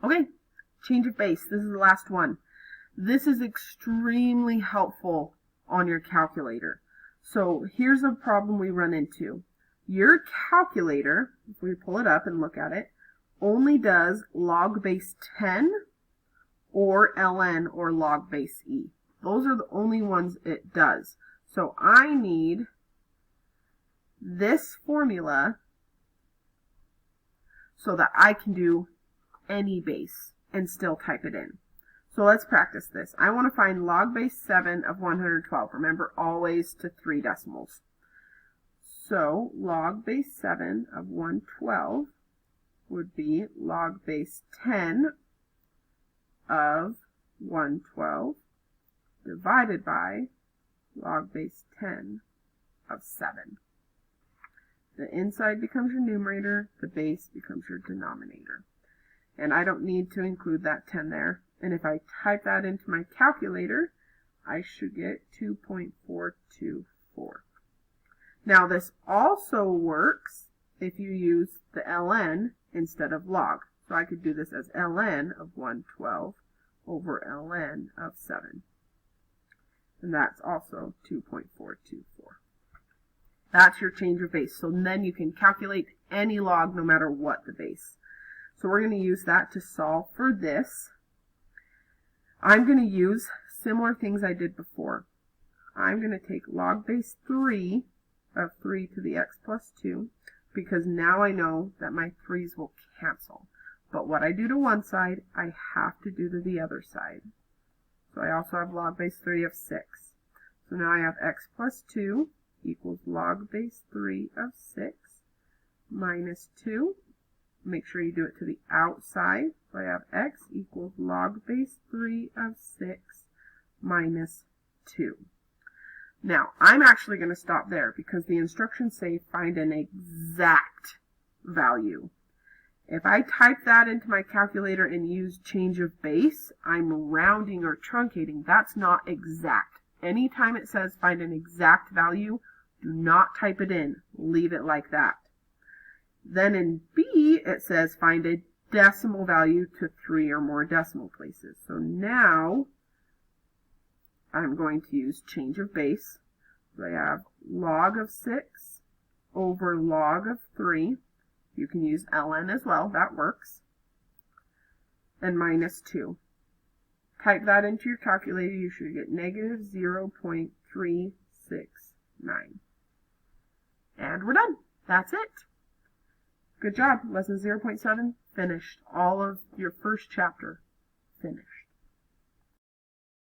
Okay, change of base. This is the last one. This is extremely helpful on your calculator. So here's a problem we run into. Your calculator, if we pull it up and look at it, only does log base 10 or ln or log base e. Those are the only ones it does. So I need this formula so that I can do any base and still type it in. So let's practice this. I want to find log base 7 of 112. Remember, always to 3 decimals. So log base 7 of 112 would be log base 10 of 112 divided by log base 10 of 7. The inside becomes your numerator, the base becomes your denominator. And I don't need to include that 10 there. And if I type that into my calculator, I should get 2.424. Now this also works if you use the ln instead of log. So I could do this as ln of 112 over ln of 7. And that's also 2.424. That's your change of base. So then you can calculate any log no matter what the base. So we're going to use that to solve for this. I'm going to use similar things I did before. I'm going to take log base 3 of 3 to the x plus 2 because now I know that my 3's will cancel. But what I do to one side, I have to do to the other side. So I also have log base 3 of 6. So now I have x plus 2 equals log base 3 of 6 minus 2. Make sure you do it to the outside. So I have x equals log base 3 of 6 minus 2. Now, I'm actually going to stop there because the instructions say find an exact value. If I type that into my calculator and use change of base, I'm rounding or truncating. That's not exact. Anytime it says find an exact value, do not type it in. Leave it like that. Then in B, it says find a decimal value to 3 or more decimal places. So now I'm going to use change of base. So I have log of 6 over log of 3. You can use ln as well. That works. And minus 2. Type that into your calculator. You should get negative 0.369. And we're done. That's it. Good job. Lesson 0.7 finished. All of your first chapter finished.